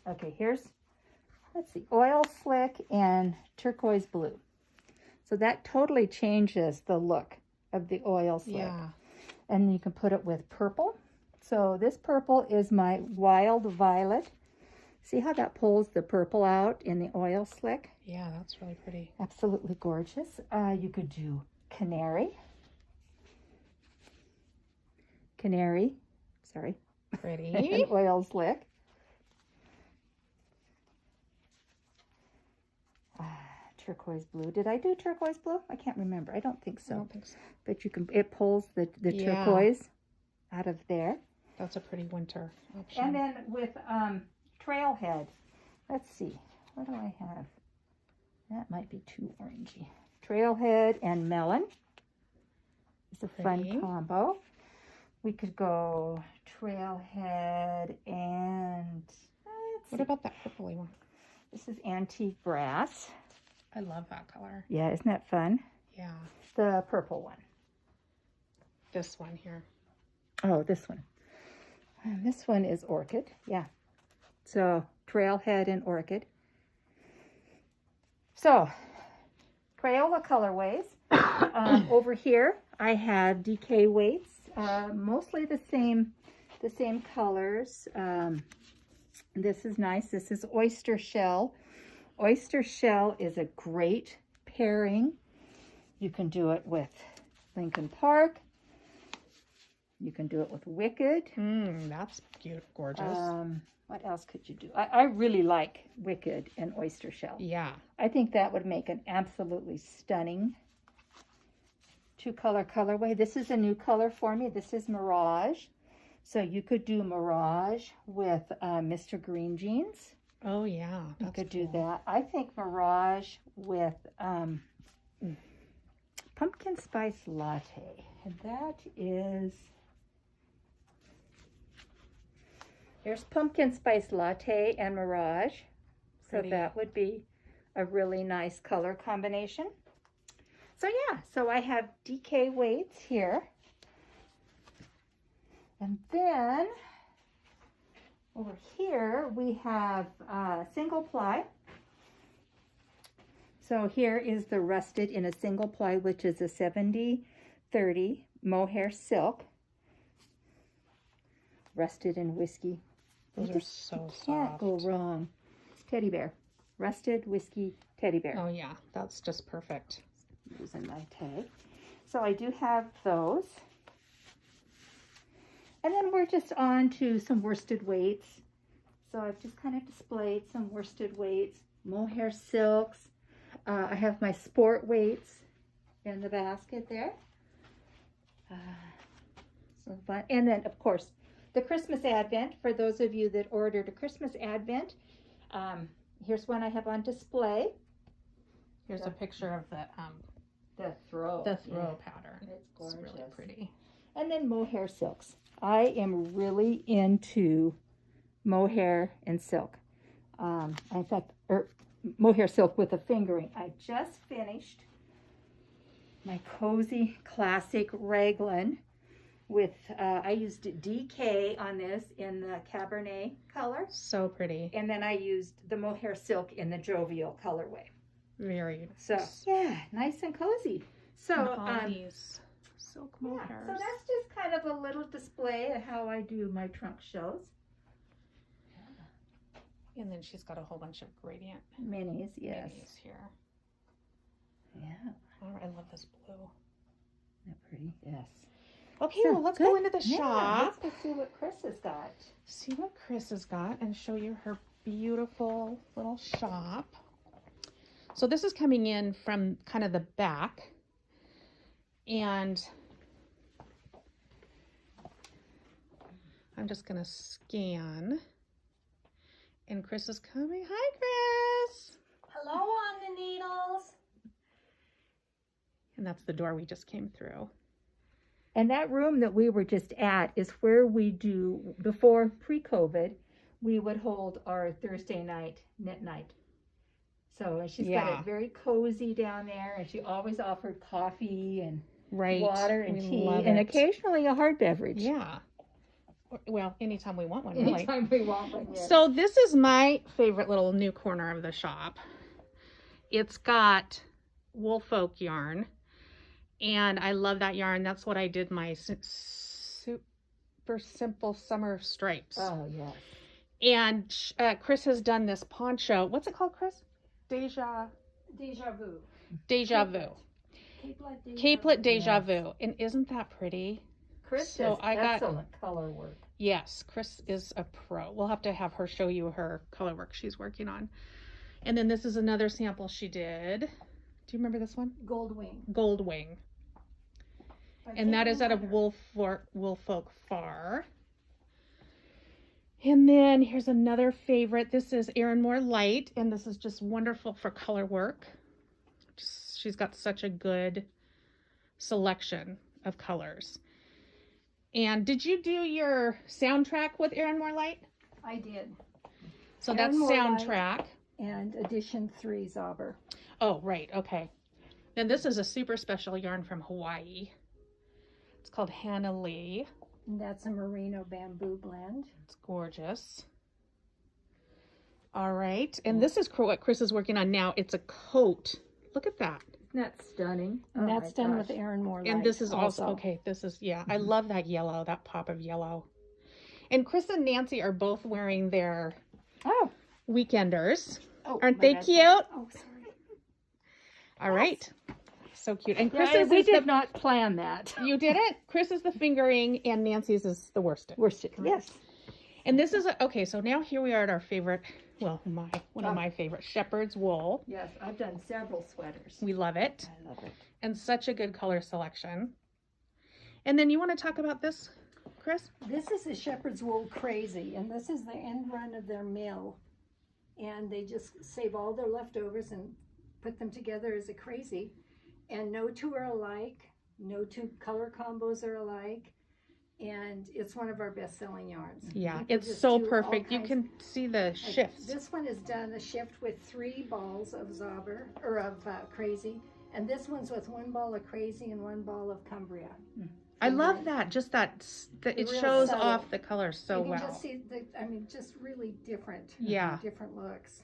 Okay, here's, let's see, oil slick and turquoise blue. So that totally changes the look of the oil slick. Yeah. And you can put it with purple. So this purple is my wild violet. See how that pulls the purple out in the oil slick? Yeah, that's really pretty. Absolutely gorgeous. You could do canary. Sorry. Pretty. An oil slick. Turquoise blue. Did I do turquoise blue? I can't remember. I don't think so. I don't think so. But you can, it pulls the Yeah. turquoise out of there. That's a pretty winter option. And then with trailhead, let's see, what do I have? That might be too orangey. Trailhead and melon. It's a Pretty. fun combo. We could go trailhead and What about that purpley one? this is antique brass. I love that color. Yeah, isn't that fun? Yeah. The purple one. This one here. Oh, this one. And this one is orchid. Yeah. So trailhead and orchid. So Crayola colorways. Over here, I have DK weights, mostly the same colors. This is nice. This is oyster shell. Oyster shell is a great pairing. You can do it with Lincoln Park. You can do it with Wicked. That's cute, gorgeous. What else could you do? I really like Wicked and oyster shell. Yeah. I think that would make an absolutely stunning two-color colorway. This is a new color for me. This is Mirage. So you could do Mirage with Mr. Green Jeans. Oh, yeah. You could do that. I think Mirage with Pumpkin Spice Latte. And that is... Here's Pumpkin Spice Latte and Mirage. So Pretty. that would be a really nice color combination. So yeah, so I have DK weights here. And then over here we have single ply. So here is the rusted in a single ply, which is a 70-30 mohair silk. Rusted in whiskey. Those are so Can't soft. go wrong. Teddy bear. Rusted whiskey teddy bear. Oh, yeah. That's just perfect. Using my tag. So I do have those. And then we're just on to some worsted weights. So I've just kind of displayed some worsted weights, mohair silks. I have my sport weights in the basket there. So fun. And then, of course, the Christmas Advent. For those of you that ordered a Christmas Advent, here's one I have on display. Here's a picture of The throw. pattern. It's gorgeous. really pretty. And then mohair silks. I am really into mohair and silk. In fact, mohair silk with a fingering. I just finished my cozy classic raglan with, I used DK on this in the Cabernet color. So pretty. And then I used the mohair silk in the jovial colorway. Very So yeah, nice and cozy. So all these silk mohair. so that's just kind of a little display of how I do my trunk shows. And then she's got a whole bunch of gradient Minis, yes. minis here. Yeah, Oh, I love this blue. they're pretty. Yes. Okay, So, well, let's good. go into the Yeah, shop. let's go see what Chris has got. See what Chris has got and show you her beautiful little shop. So this is coming in from kind of the back. And I'm just going to scan. And Chris is coming. Hi, Chris. Hello on the needles. And that's the door we just came through. And that room that we were just at is where we do, before pre-COVID, we would hold our Thursday night knit night. So and she's got Yeah. it very cozy down there, and she always offered coffee and Right. water and We tea, love and it. occasionally a hard beverage. Yeah. Well, anytime we want one, really. Anytime we want one, yes. So this is my favorite little new corner of the shop. It's got wool folk yarn, and I love that yarn. That's what I did my super simple summer stripes. Oh, yes. And Chris has done this poncho. What's it called, Chris? Deja Vu. Capelet Deja Vu. And isn't that pretty? Chris So does excellent color work. Yes, Chris is a pro. We'll have to have her show you her color work she's working on. And then this is another sample she did. Do you remember this one? Gold Wing. Gold Wing. And that is out of Wool Folk Far. And then here's another favorite. This is Erin Moore Light, and this is just wonderful for color work. She's got such a good selection of colors. And did you do your soundtrack with Erin Moore Light? I did. So Erin that's Moore soundtrack. And edition 3 Zauber. Oh, right. Okay. Then this is a super special yarn from Hawaii. It's called Hannah Lee. And that's a merino bamboo blend. It's gorgeous. All right. And this is what Chris is working on now. It's a coat. Look at that. Isn't that stunning? Oh And that's done with Erin Moore Light. And this is also, okay, this is, yeah, I love that yellow, that pop of yellow. And Chris and Nancy are both wearing their weekenders. Aren't they cute? Oh, sorry. All right. So cute. And Chris we did not plan that. You didn't? Chris is the fingering and Nancy's is the worsted. Worsted, yes. And this is, okay, so now here we are at our favorite, well, one of my favorite, shepherd's wool. Yes, I've done several sweaters. We love it. I love it. And such a good color selection. And then you want to talk about this, Chris? This is a shepherd's wool crazy, and this is the end run of their mill. And they just save all their leftovers and put them together as a crazy. And no two are alike. No two color combos are alike. And it's one of our best-selling yarns. Yeah, People it's just so do perfect. You can see the shifts. This one is done a shift with 3 balls of Zauber, or of Crazy. And this one's with 1 ball of Crazy and 1 ball of Cumbria. I love that. Just that, it real shows subtle. off the colors so You can well. just see, just really different. Yeah. Different looks.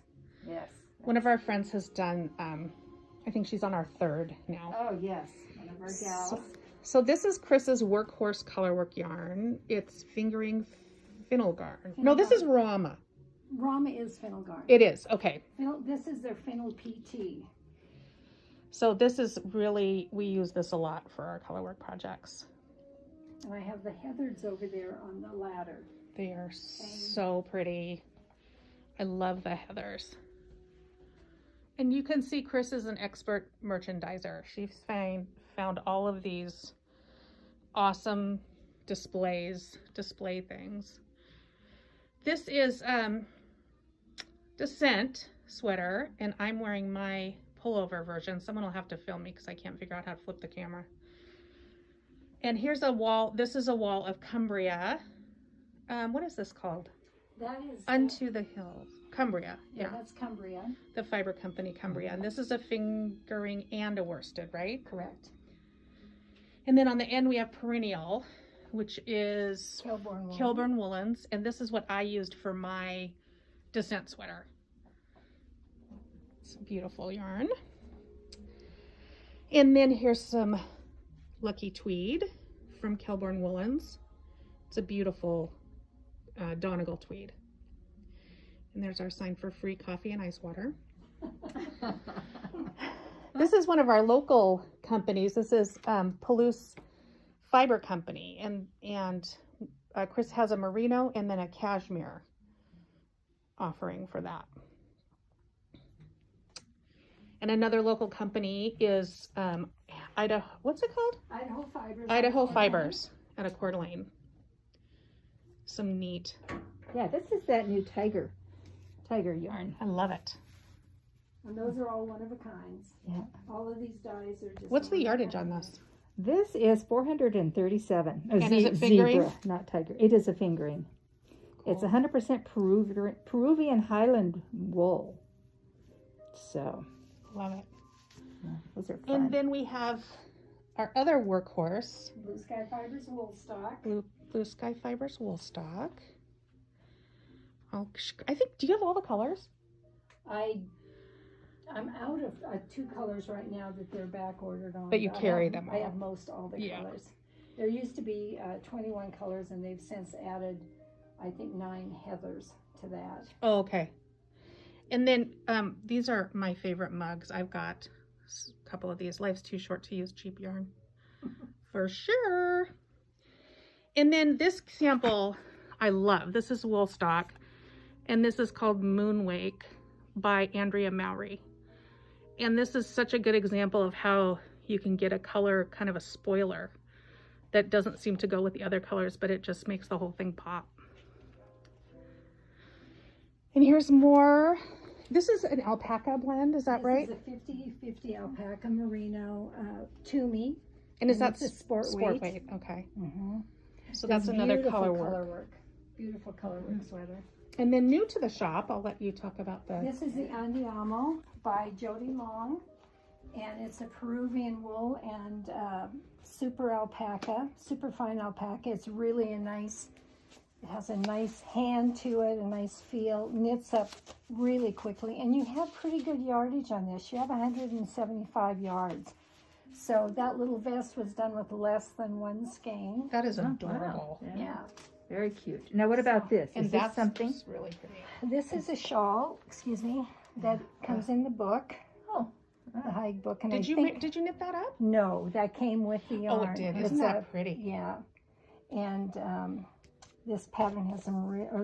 Yes. One of our friends has done, I think she's on our 3rd now. Oh, yes. One of our gals. So this is Chris's workhorse colorwork yarn. It's fingering fennel garn. No, this is Rama. Rama is fennel garn. It is, okay. This is their fennel PT. So this is really, we use this a lot for our colorwork projects. And I have the heathers over there on the ladder. They are so pretty. I love the heathers. And you can see Chris is an expert merchandiser. She's found all of these awesome display things. This is Descent sweater, and I'm wearing my pullover version. Someone will have to film me because I can't figure out how to flip the camera. And here's a wall. This is a wall of Cumbria. What is this called? That is Unto the Hills. Cumbria. Yeah, that's Cumbria. The fiber company Cumbria. And this is a fingering and a worsted, right? Correct. And then on the end we have Perennial, which is Kilburn Woolens. And this is what I used for my Descent sweater. It's a beautiful yarn. And then here's some Lucky Tweed from Kilburn Woolens. It's a beautiful Donegal tweed. And there's our sign for free coffee and ice water. This is one of our local companies. This is Palouse Fiber Company. And Chris has a merino and then a cashmere offering for that. And another local company is Idaho, what's it called? Idaho Fibers. Idaho Fibers at a Coeur d'Alene. Some neat. Yeah, this is that new tiger yarn. I love it. And those are all one of a kinds. Yeah. All of these dyes are just. What's the yardage on this? This is 437. And is it fingering? Zebra, not tiger. It is a fingering. Cool. It's 100% Peruvian Highland wool. So, Love it. yeah, those are fun. And then we have our other workhorse, Blue Sky Fibers wool stock. Blue Blue Sky Fibers wool stock. I think, do you have all the colors? I'm out of 2 colors right now that they're back ordered on. But you carry them I all. have most all the Yeah. colors. There used to be 21 colors, and they've since added, I think, 9 heathers to that. Oh, okay. And then these are my favorite mugs. I've got a couple of these. Life's too short to use cheap yarn. For sure. And then this sample I love. This is wool stock. And this is called Moonwake by Andrea Mowry. And this is such a good example of how you can get a color, kind of a spoiler, that doesn't seem to go with the other colors, but it just makes the whole thing pop. And here's more. This is an alpaca blend, is that right? This is a 50-50 alpaca merino Toomey. And is that it's a sport weight? Okay. Mm-hmm. So that's another color work. Beautiful color work sweater. And then new to the shop, I'll let you talk about the... This is the Andiamo by Jody Long, and it's a Peruvian wool and super alpaca, super fine alpaca. It's really a nice, it has a nice hand to it, a nice feel, knits up really quickly, and you have pretty good yardage on this. You have 175 yards. So that little vest was done with less than 1 skein. That is Oh, wow. adorable. Yeah. Very cute. Now, what about this? And Is this that's something? really pretty. This is a shawl, excuse me, that comes in the book, Oh, the Haig book. And Did I you think, did you knit that up? No, that came with the yarn. Oh, it did. It's Isn't that pretty? Yeah. And this pattern has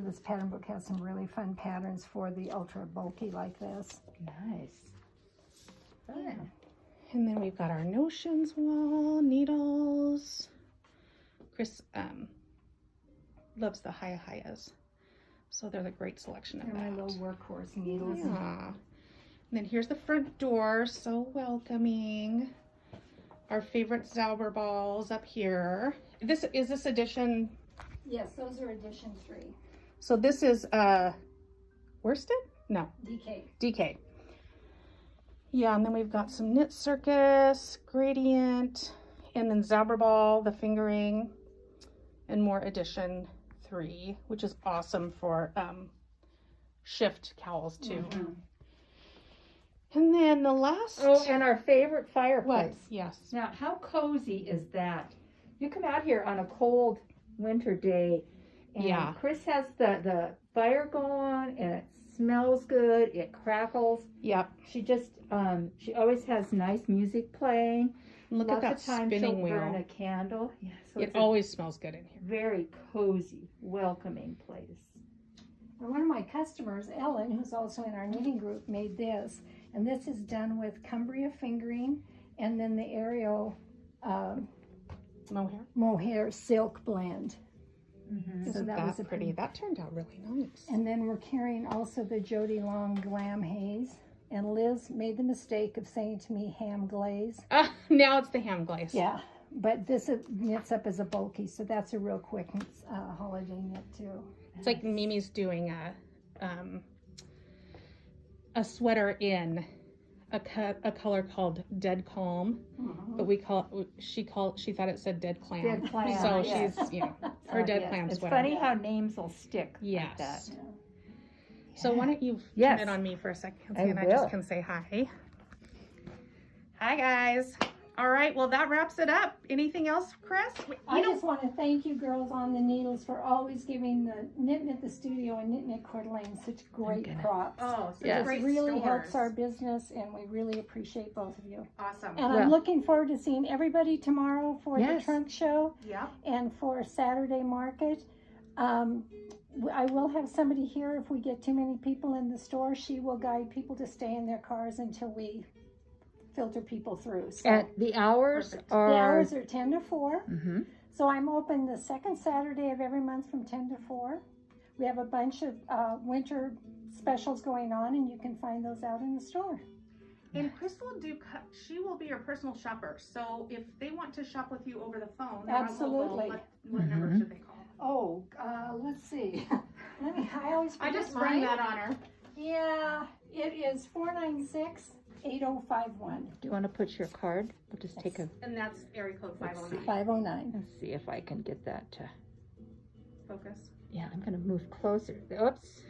this pattern book has some really fun patterns for the ultra bulky like this. nice. Fun. And then we've got our notions wall, needles. Chris loves the Hayas. So they're a great selection of They're my that. little workhorse needles. Yeah. And then here's the front door, so welcoming. Our favorite Zauber balls up here. This edition. Yes, those are edition 3. So this is worsted? No, DK. DK. Yeah, and then we've got some Knit Circus, Gradient, and then Zauber ball, the fingering, and more edition 3, which is awesome for shift cowls too. Mhm. And then the last. Oh, and our favorite fireplace. What? Yes. Now, how cozy is that? You come out here on a cold winter day, and Yeah. Chris has the fire going, and it smells good. It crackles. Yep. She just she always has nice music playing. Look Lots at that of times spinning she'll wheel. burn a candle. Yeah, so It it's a always smells good in here. very cozy, welcoming place. And one of my customers, Ellen, who's also in our knitting group, made this. And this is done with Cumbria fingering and then the Aerial Mohair. mohair silk blend. Mm-hmm. Isn't that that, was a pretty? That turned out really nice. And then we're carrying also the Jody Long Glam Haze. And Liz made the mistake of saying to me ham glaze. Now it's the ham glaze. Yeah, but this knits up as a bulky, so that's a real quick holiday knit too. It's like Mimi's doing a sweater in a color called Dead Calm, but she thought it said Dead Clam. Dead clam, So yes. she's her Dead Yes. Clam It's sweater. funny how names will stick Yes. like that. So why don't you Yes. turn it on me for a second, I and I will. just can say hi. Hi guys. All right, well that wraps it up. Anything else, Chris? I just want to thank you girls on the needles for always giving the Knit the Studio and Knit Coeur d'Alene such great props. Oh, so Yes. It great really stores. helps our business, and we really appreciate both of you. Awesome. And Well- I'm looking forward to seeing everybody tomorrow for the Yes. trunk show Yeah. and for Saturday market. I will have somebody here if we get too many people in the store. She will guide people to stay in their cars until we filter people through. So And the hours Perfect. are. the hours are 10 to 4. Mhm. So I'm open the second Saturday of every month from 10 to 4. We have a bunch of winter specials going on, and you can find those out in the store. And Chris will she will be your personal shopper. So if they want to shop with you over the phone, Absolutely. what number Mhm. should they call? Oh, let's see. I always I forget just sprang mine. that on her. Yeah, it is 496-8051. Do you want to put your card? We'll just take a And that's area code Let's see. 509. 509. Let's see if I can get that to. focus. Yeah, I'm gonna move closer. Oops.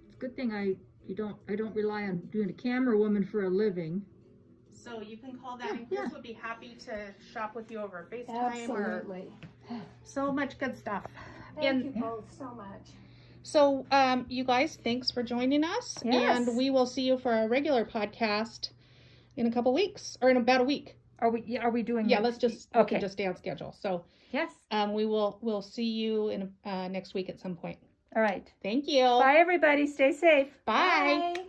It's a good thing I don't rely on being a camera woman for a living. So you can call that, and Yeah. Chris would be happy to shop with you over FaceTime or Absolutely. so much good stuff. Thank you both so much. So, you guys, thanks for joining us. Yes. And we will see you for a regular podcast in a couple weeks, or in about a week. Are we doing Yeah, it? let's just, we Okay. can just stay on schedule. So, Yes. we'll see you in next week at some point. All right. Thank you. Bye, everybody. Stay safe. Bye. Bye.